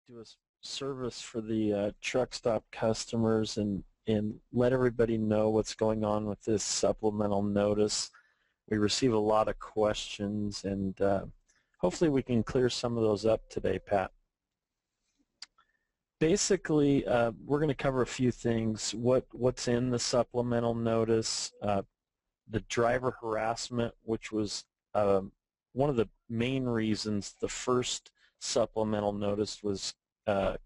do a service for the truck stop customers and let everybody know what's going on with this supplemental notice. We receive a lot of questions, and hopefully we can clear some of those up today, Pat. Basically, we're going to cover a few things. What's in the supplemental notice, the driver harassment, which was one of the main reasons the first supplemental notice was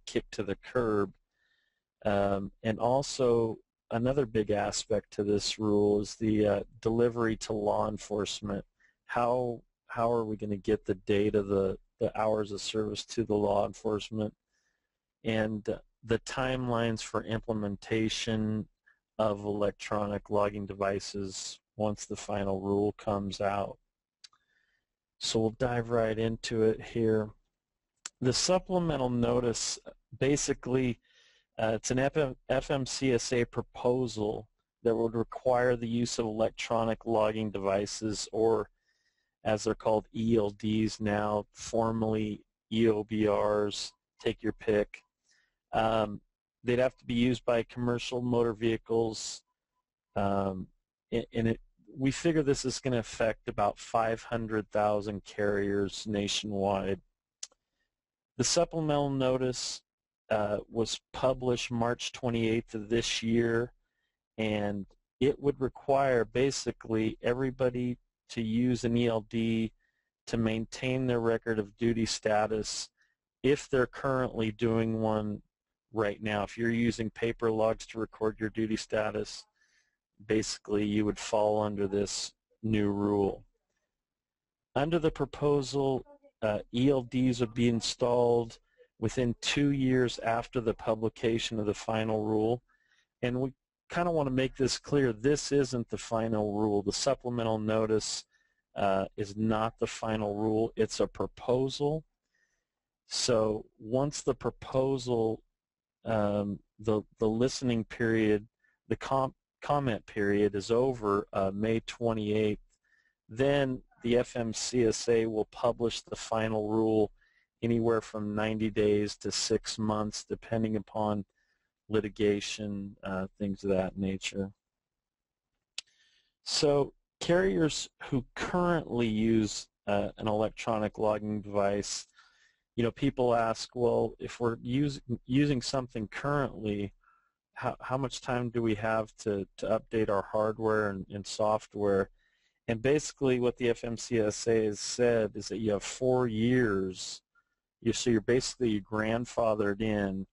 kicked to the curb. And also another big aspect to this rule is the delivery to law enforcement. How are we going to get the data, the hours of service to the law enforcement, and the timelines for implementation of electronic logging devices once the final rule comes out. So we'll dive right into it here. The supplemental notice, basically, it's an FMCSA proposal that would require the use of electronic logging devices, or as they're called, ELDs now, formerly EOBRs, take your pick. They'd have to be used by commercial motor vehicles, we figure this is going to affect about 500,000 carriers nationwide. The supplemental notice was published March 28th of this year, and it would require basically everybody to use an ELD to maintain their record of duty status if they're currently doing one right now. If you're using paper logs to record your duty status, basically you would fall under this new rule. Under the proposal, ELDs would be installed within 2 years after the publication of the final rule. And we kind of want to make this clear, this isn't the final rule. The supplemental notice is not the final rule. It's a proposal. So once the proposal, the listening period, the comment period is over May 28th, then the FMCSA will publish the final rule anywhere from 90 days to 6 months, depending upon litigation, things of that nature. So carriers who currently use an electronic logging device, people ask, well, if we're using something currently, how much time do we have to update our hardware and software? And basically what the FMCSA has said is that you have 4 years. So you're basically grandfathered in,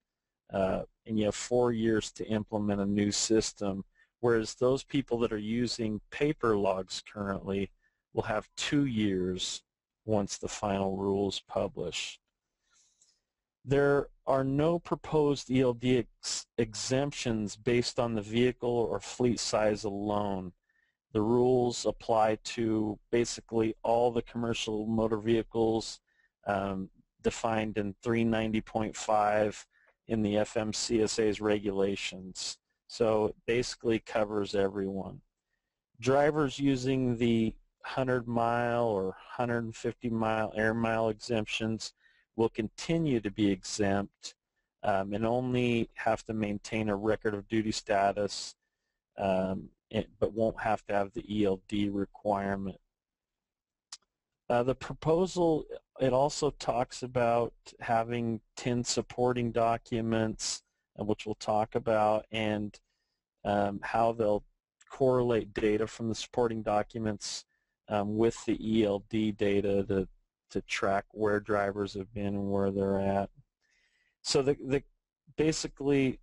and you have 4 years to implement a new system, whereas those people that are using paper logs currently will have 2 years once the final rule is published. There are no proposed ELD exemptions based on the vehicle or fleet size alone. The rules apply to basically all the commercial motor vehicles defined in 390.5 in the FMCSA's regulations. So it basically covers everyone. Drivers using the 100-mile or 150-mile air mile exemptions will continue to be exempt and only have to maintain a record of duty status, but won't have to have the ELD requirement. The proposal, it also talks about having 10 supporting documents, which we'll talk about, and how they'll correlate data from the supporting documents with the ELD data to track where drivers have been and where they're at. So basically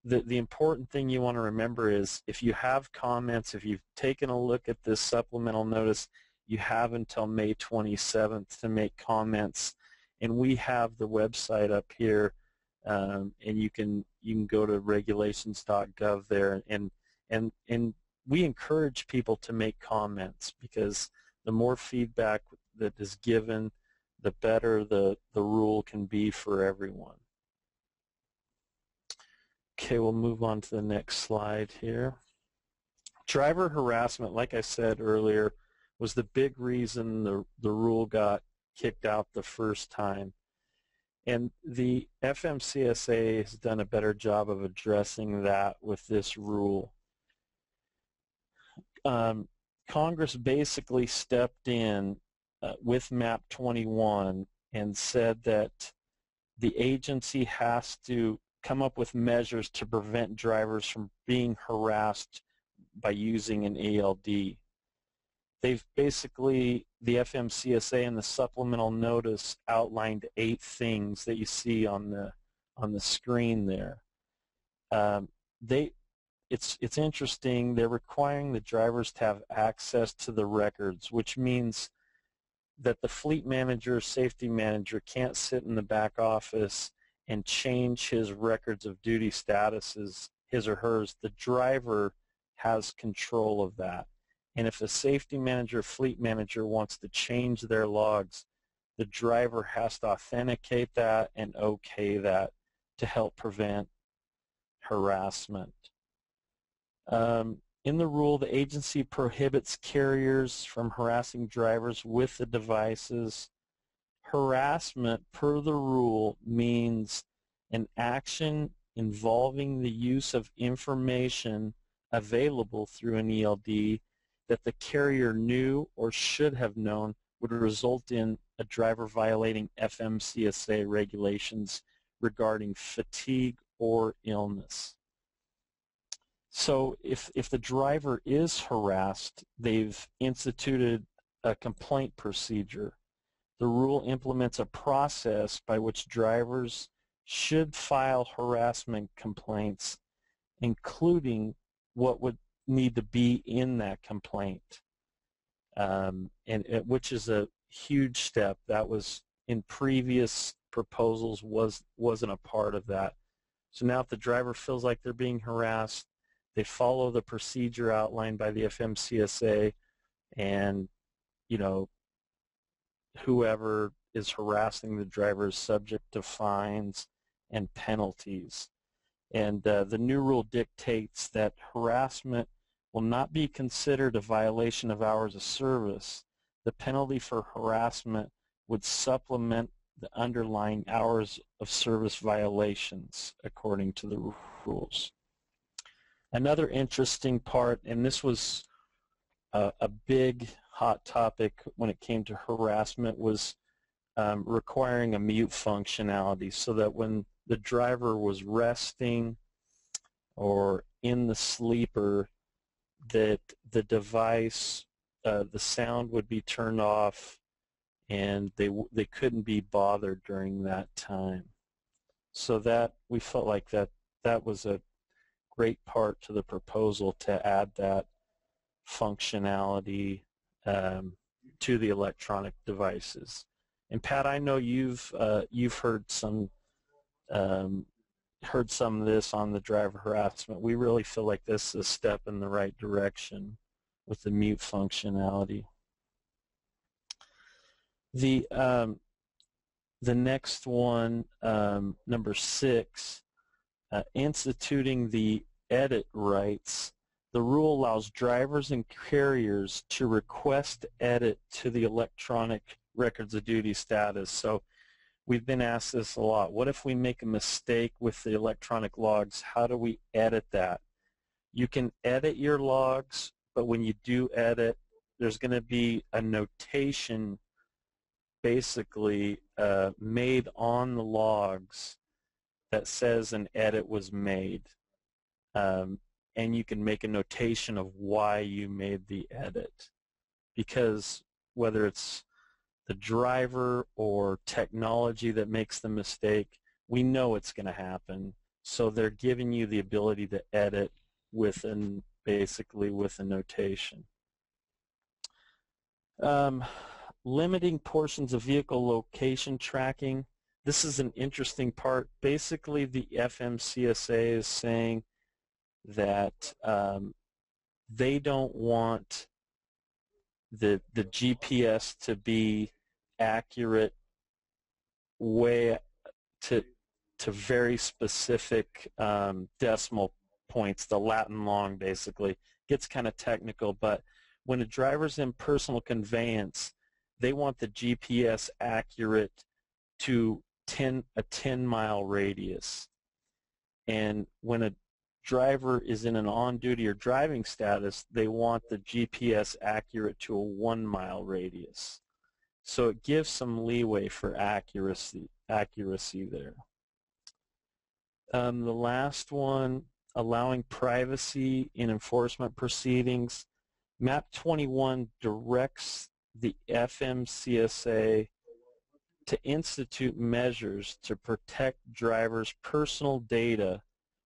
the important thing you want to remember is if you have comments, if you've taken a look at this supplemental notice, you have until May 27th to make comments, and we have the website up here, and you can go to regulations.gov there, and we encourage people to make comments, because the more feedback that is given, the better the rule can be for everyone. Okay, we'll move on to the next slide here. Driver harassment, like I said earlier, was the big reason the rule got kicked out the first time. And the FMCSA has done a better job of addressing that with this rule. Congress basically stepped in with MAP 21 and said that the agency has to come up with measures to prevent drivers from being harassed by using an ELD. They've basically, the FMCSA in the supplemental notice outlined 8 things that you see on the screen there. It's interesting, they're requiring the drivers to have access to the records, which means that the fleet manager, safety manager can't sit in the back office and change his records of duty statuses, his or hers. The driver has control of that. And if a safety manager, fleet manager wants to change their logs, the driver has to authenticate that and okay that to help prevent harassment. In the rule, the agency prohibits carriers from harassing drivers with the devices. Harassment, per the rule, means an action involving the use of information available through an ELD that the carrier knew or should have known would result in a driver violating FMCSA regulations regarding fatigue or illness. So if the driver is harassed, they've instituted a complaint procedure. The rule implements a process by which drivers should file harassment complaints, including what would need to be in that complaint, which is a huge step. That was in previous proposals wasn't a part of that. So now if the driver feels like they're being harassed, they follow the procedure outlined by the FMCSA, and whoever is harassing the driver is subject to fines and penalties. And the new rule dictates that harassment will not be considered a violation of hours of service. The penalty for harassment would supplement the underlying hours of service violations according to the rules. Another interesting part, and this was a big hot topic when it came to harassment, was requiring a mute functionality, so that when the driver was resting or in the sleeper, that the device, the sound would be turned off and they couldn't be bothered during that time. So that we felt like that was a great part to the proposal, to add that functionality to the electronic devices. And Pat, I know you've heard some of this on the driver harassment. We really feel like this is a step in the right direction with the mute functionality. The next one, number 6, instituting the edit rights. The rule allows drivers and carriers to request edit to the electronic records of duty status. So we've been asked this a lot. What if we make a mistake with the electronic logs? How do we edit that? You can edit your logs, but when you do edit, there's going to be a notation basically made on the logs that says an edit was made. And you can make a notation of why you made the edit, because whether it's the driver or technology that makes the mistake, we know it's going to happen. So they're giving you the ability to edit basically with a notation. Limiting portions of vehicle location tracking. This is an interesting part. Basically, the FMCSA is saying that they don't want the GPS to be accurate way to very specific decimal points, the Latin long basically. Gets kind of technical, but when a driver's in personal conveyance, they want the GPS accurate to 10-mile radius. And when a driver is in an on-duty or driving status, they want the GPS accurate to a 1-mile radius. So it gives some leeway for accuracy there. The last one, allowing privacy in enforcement proceedings. Map 21 directs the FMCSA to institute measures to protect drivers' personal data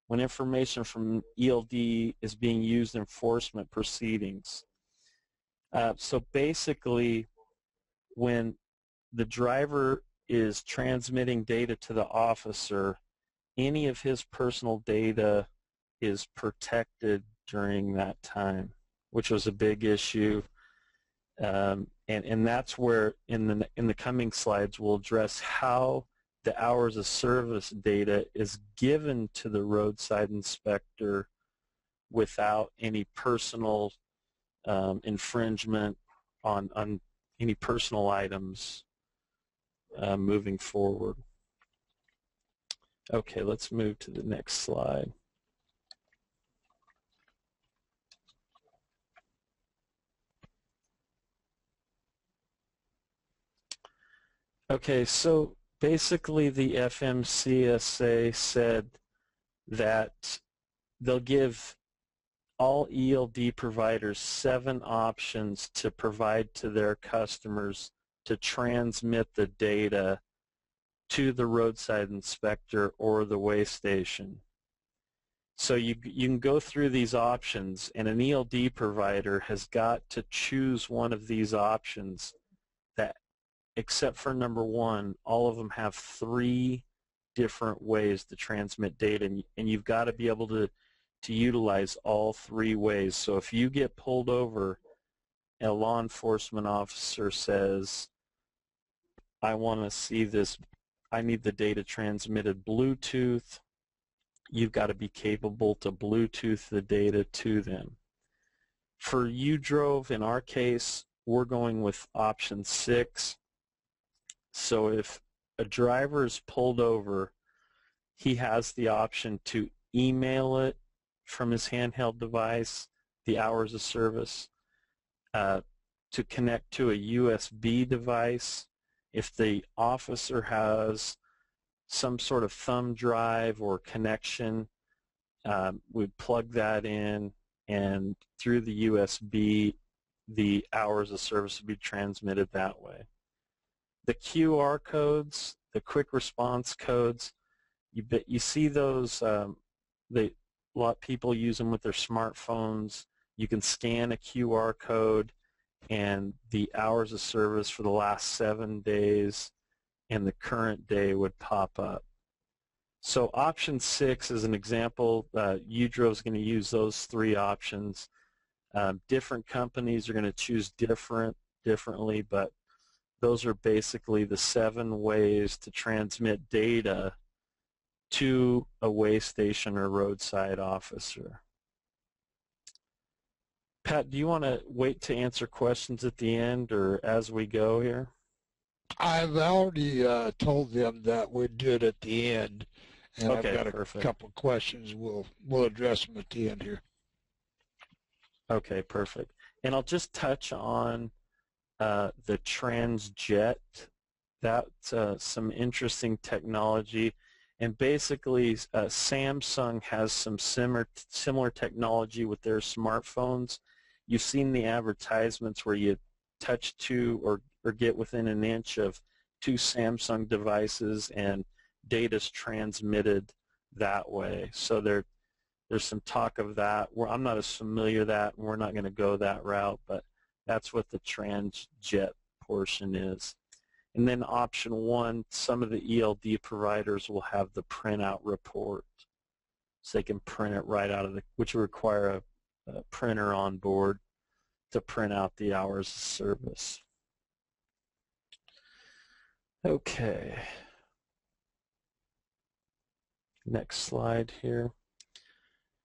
when information from ELD is being used in enforcement proceedings. So basically, when the driver is transmitting data to the officer, any of his personal data is protected during that time, which was a big issue. And that's where in the coming slides we'll address how the hours of service data is given to the roadside inspector without any personal infringement on any personal items moving forward. Okay, let's move to the next slide. Okay, so basically the FMCSA said that they'll give all ELD providers 7 options to provide to their customers to transmit the data to the roadside inspector or the weigh station. So you can go through these options, and an ELD provider has got to choose one of these options that, except for number 1, all of them have 3 different ways to transmit data, and you've got to be able to utilize all 3 ways. So if you get pulled over, a law enforcement officer says, I want to see this, I need the data transmitted Bluetooth, you've got to be capable to Bluetooth the data to them. For UDrove, in our case, we're going with option 6. So if a driver is pulled over, he has the option to email it from his handheld device, the hours of service, to connect to a USB device. If the officer has some sort of thumb drive or connection, we'd plug that in, and through the USB, the hours of service would be transmitted that way. The QR codes, the quick response codes, you see those, a lot of people use them with their smartphones. You can scan a QR code, and the hours of service for the last 7 days and the current day would pop up. So option 6 is an example. UDrove is going to use those 3 options. Different companies are going to choose differently, but those are basically the 7 ways to transmit data to a weigh station or roadside officer. Pat, do you want to wait to answer questions at the end or as we go here? I've already told them that we'd do it at the end, and okay, I've got a couple of questions. We'll address them at the end here. Okay, perfect. And I'll just touch on the transjet. That's some interesting technology. And basically, Samsung has some similar technology with their smartphones. You've seen the advertisements where you touch 2 or get within an inch of 2 Samsung devices and data's transmitted that way. So there's some talk of that. I'm not as familiar with that, and we're not going to go that route, but that's what the transjet portion is. And then option 1, some of the ELD providers will have the printout report. So they can print it right out of which will require a printer on board to print out the hours of service. Okay. Next slide here.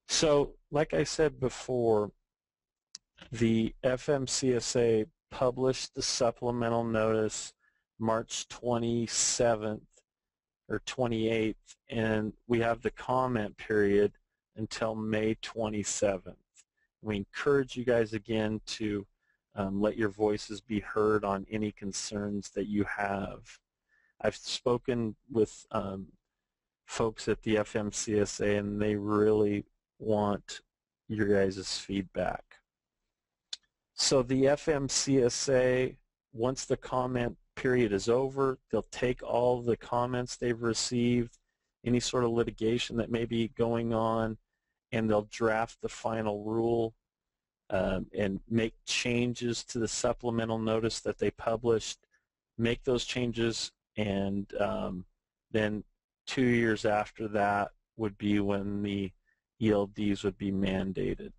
So, like I said before, the FMCSA published the supplemental notice March 27th or 28th, and we have the comment period until May 27th. We encourage you guys again to let your voices be heard on any concerns that you have. I've spoken with folks at the FMCSA, and they really want your guys' feedback. So the FMCSA, once the comment period is over, they'll take all the comments they've received, any sort of litigation that may be going on, and they'll draft the final rule and make changes to the supplemental notice that they published, make those changes, and then 2 years after that would be when the ELDs would be mandated.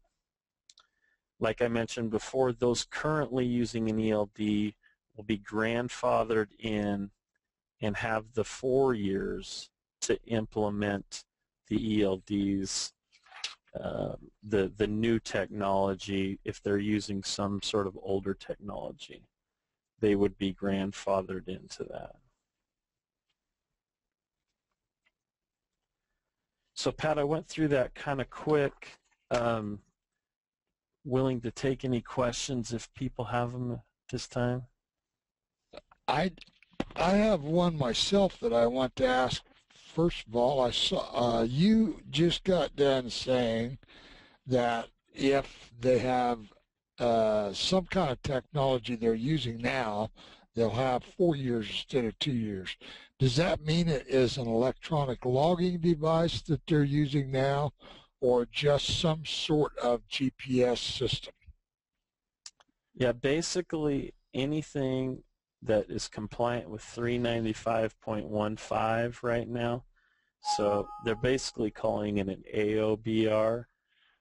Like I mentioned before, those currently using an ELD will be grandfathered in and have the 4 years to implement the ELDs, the new technology. If they're using some sort of older technology, they would be grandfathered into that. So Pat, I went through that kind of quick. Willing to take any questions if people have them this time. I have one myself that I want to ask. First of all, I saw you just got done saying that if they have some kind of technology they're using now, they'll have 4 years instead of 2 years. Does that mean it is an electronic logging device that they're using now, or just some sort of GPS system? Yeah, basically anything that is compliant with 395.15 right now. So they're basically calling it an AOBR.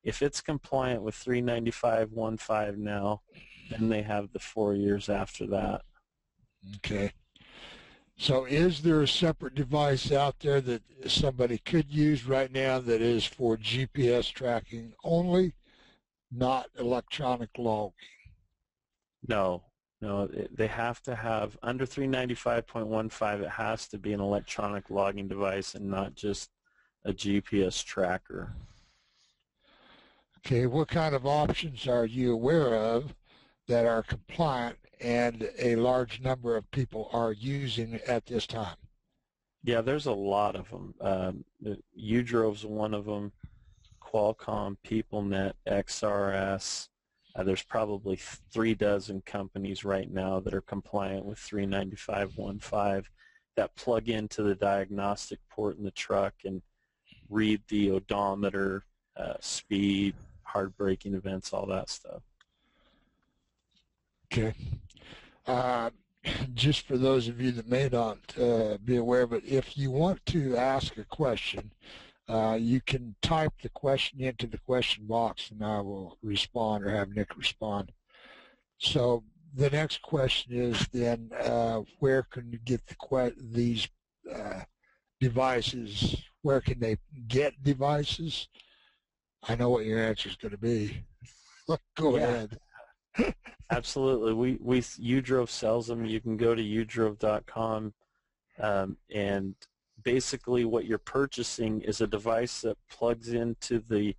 If it's compliant with 395.15 now, then they have the 4 years after that. Okay. So is there a separate device out there that somebody could use right now that is for GPS tracking only, not electronic logging? No, they have to have, under 395.15, it has to be an electronic logging device and not just a GPS tracker. Okay, what kind of options are you aware of that are compliant and a large number of people are using at this time? Yeah, there's a lot of them. UDrove's one of them, Qualcomm, PeopleNet, XRS. There's probably 3 dozen companies right now that are compliant with 395.15 that plug into the diagnostic port in the truck and read the odometer, speed, hard braking events, all that stuff. Okay. Just for those of you that may not be aware of it, if you want to ask a question, you can type the question into the question box and I will respond or have Nick respond. So the next question is then, where can you get these devices? Where can they get devices? I know what your answer is going to be. Go ahead. Absolutely. UDrove sells them. You can go to udrove.com and basically what you're purchasing is a device that plugs into the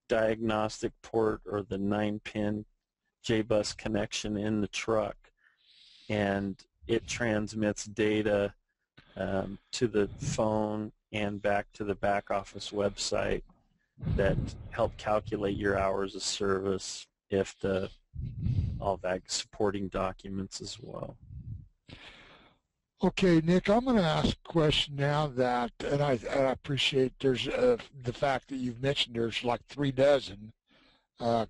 diagnostic port or the 9-pin J-bus connection in the truck, and it transmits data to the phone and back to the back office website that help calculate your hours of service, all that supporting documents as well. Okay, Nick, I'm going to ask a question now that, and I appreciate there's the fact that you've mentioned there's like 3 dozen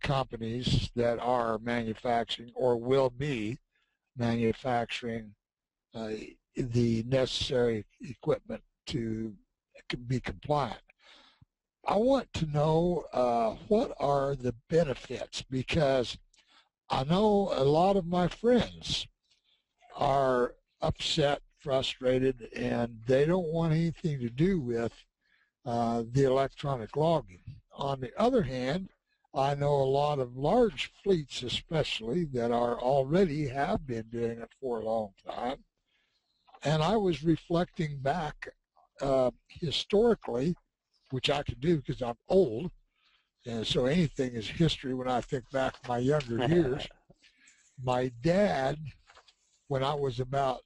companies that are manufacturing or will be manufacturing the necessary equipment to be compliant. I want to know what are the benefits, because I know a lot of my friends are upset, frustrated, and they don't want anything to do with the electronic logging. On the other hand, I know a lot of large fleets especially that already have been doing it for a long time, and I was reflecting back historically, which I can do because I'm old, and so anything is history when I think back to my younger years. My dad, when I was about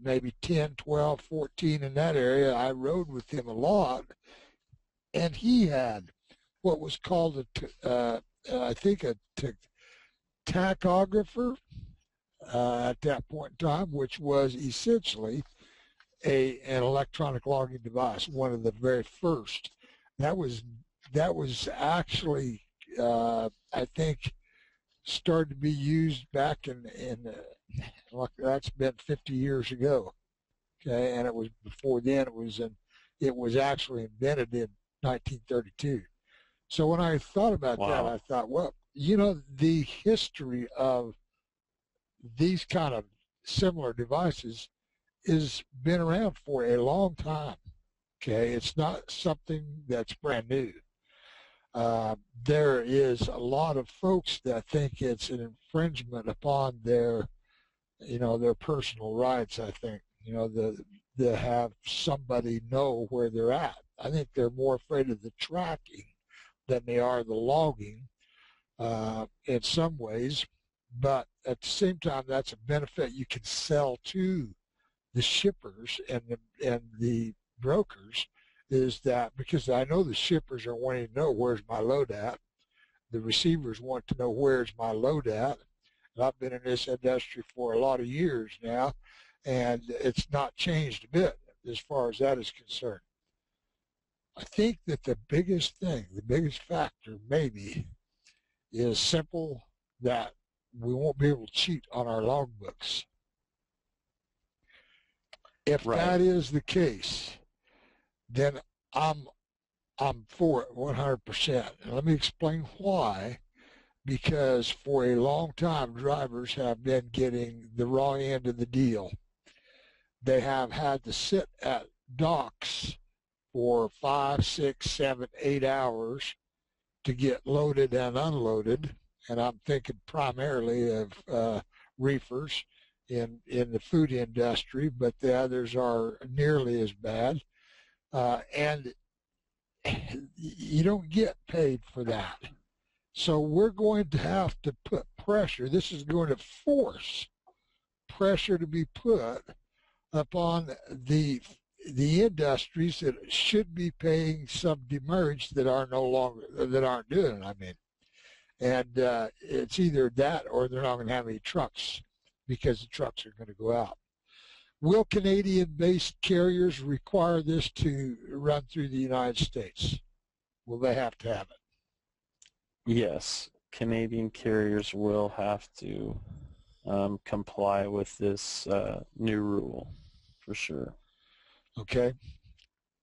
maybe 10, 12, 14 in that area, I rode with him a lot, and he had what was called I think a tachographer at that point in time, which was essentially an electronic logging device, one of the very first. That was actually I think started to be used back in that's been 50 years ago. Okay, and it was before then. It was actually invented in 1932. So when I thought about that, Wow. I thought, well, the history of these kind of similar devices has been around for a long time. Okay, it's not something that's brand new. There is a lot of folks that think it's an infringement upon their personal rights. I think, to have somebody know where they're at. I think they're more afraid of the tracking than they are the logging in some ways. But at the same time, that's a benefit you can sell to the shippers and the brokers, is that because I know the shippers are wanting to know where's my load at. The receivers want to know where's my load at. And I've been in this industry for a lot of years now, and it's not changed a bit as far as that is concerned. I think that the biggest factor maybe is simple, that we won't be able to cheat on our logbooks. If Right. that is the case, then I'm for it 100%. And let me explain why. Because for a long time, drivers have been getting the wrong end of the deal. They have had to sit at docks for 5, 6, 7, 8 hours to get loaded and unloaded. And I'm thinking primarily of reefers in the food industry, but the others are nearly as bad. And you don't get paid for that. So we're going to have to put pressure. This is going to force pressure to be put upon the industries that should be paying some demurrage that aren't doing it. I mean, and it's either that or they're not going to have any trucks because the trucks are going to go out. Will Canadian-based carriers require this to run through the United States? Will they have to have it? Yes, Canadian carriers will have to comply with this new rule for sure. Okay.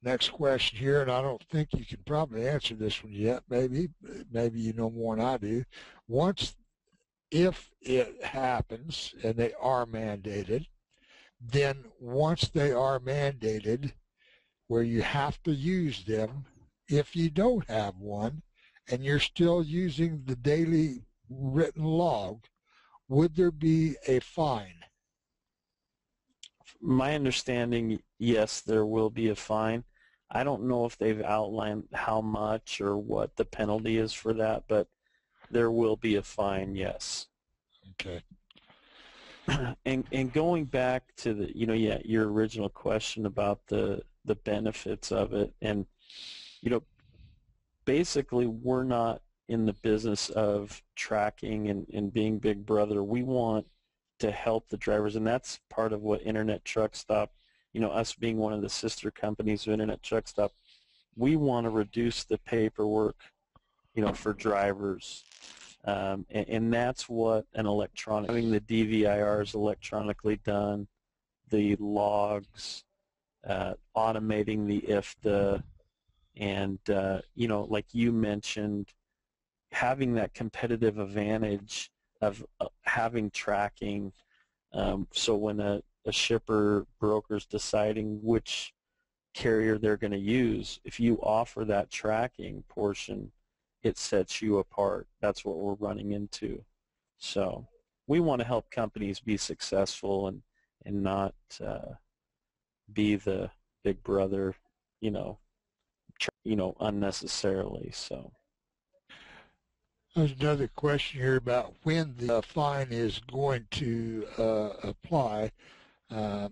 Next question here, and I don't think you can probably answer this one yet. Maybe you know more than I do. If it happens and they are mandated, then once they are mandated, where you have to use them, if you don't have one and you're still using the daily written log, would there be a fine? My understanding, yes, there will be a fine. I don't know if they've outlined how much or what the penalty is for that, but there will be a fine, yes. Okay. And going back to your original question about the benefits of it, and basically we're not in the business of tracking and being Big Brother. We want to help the drivers, and that's part of what Internet Truck Stop, us being one of the sister companies of Internet Truck Stop, we want to reduce the paperwork, for drivers. And that's what having the DVIRs electronically done, the logs, automating the IFTA, and, like you mentioned, having that competitive advantage of having tracking. So when a shipper broker's deciding which carrier they're going to use, if you offer that tracking portion, it sets you apart. That's what we're running into. So we want to help companies be successful and not be the Big Brother, unnecessarily. So. There's another question here about when the fine is going to apply, and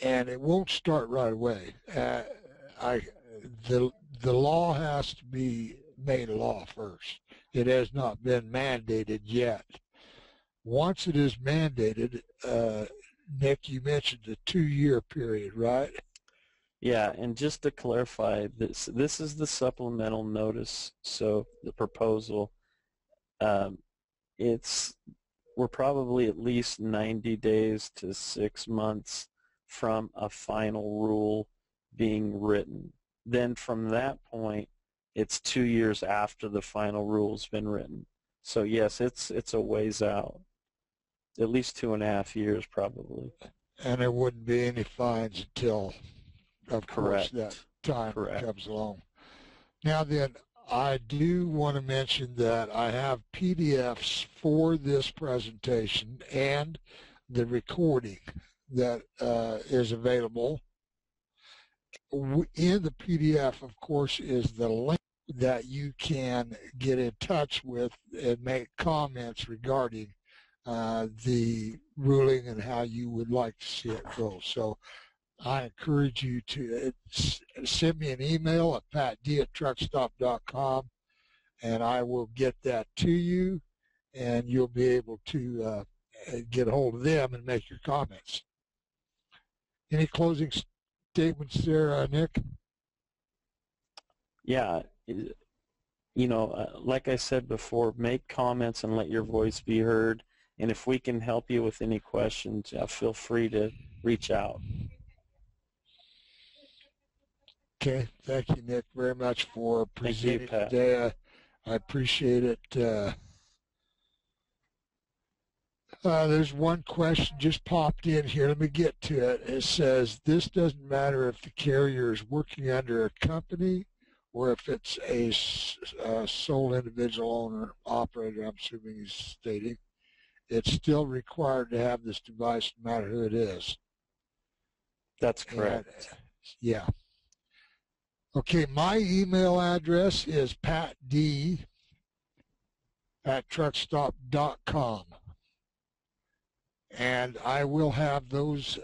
it won't start right away. The law has to be made a law first. It has not been mandated yet. Once it is mandated, Nick, you mentioned the 2-year period, right? Yeah, and just to clarify, this is the supplemental notice. So the proposal, we're probably at least 90 days to 6 months from a final rule being written. Then from that point, it's 2 years after the final rule's been written. So yes, it's a ways out, at least 2.5 years probably. And there wouldn't be any fines until, of course, Correct. that time Correct. comes along. Now then, I do want to mention that I have PDFs for this presentation and the recording that is available. In the PDF, of course, is the link that you can get in touch with and make comments regarding the ruling and how you would like to see it go. So I encourage you to send me an email at patd@truckstop.com, and I will get that to you, and you'll be able to get a hold of them and make your comments. Any closing statements there, Nick? Yeah, like I said before, make comments and let your voice be heard. And if we can help you with any questions, feel free to reach out. Okay, thank you, Nick, very much for presenting today. I appreciate it. There's one question just popped in here. Let me get to it. It says, this doesn't matter if the carrier is working under a company or if it's a sole individual owner operator, I'm assuming he's stating. It's still required to have this device no matter who it is. That's correct. And, yeah. Okay, my email address is patd@truckstop.com. And I will have those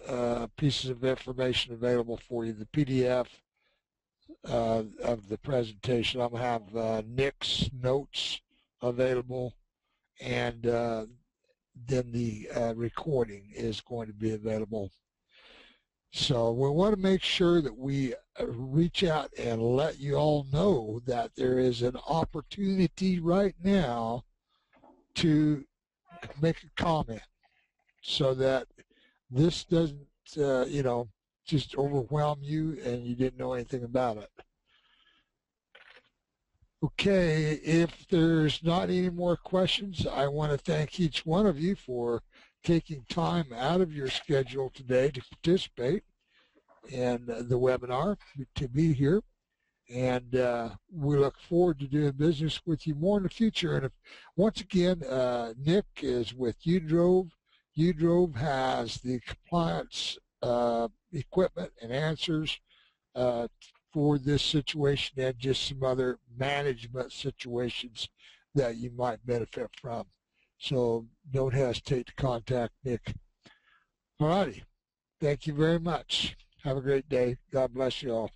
pieces of information available for you, the PDF of the presentation. I'm going to have Nick's notes available, and then the recording is going to be available. So we want to make sure that we reach out and let you all know that there is an opportunity right now to make a comment so that this doesn't, just overwhelm you and you didn't know anything about it. Okay, if there's not any more questions, I want to thank each one of you for taking time out of your schedule today to participate in the webinar, to be here. And we look forward to doing business with you more in the future. And once again, Nick is with UDrove. UDrove has the compliance equipment and answers for this situation and just some other management situations that you might benefit from. So don't hesitate to contact Nick. All righty. Thank you very much. Have a great day. God bless you all.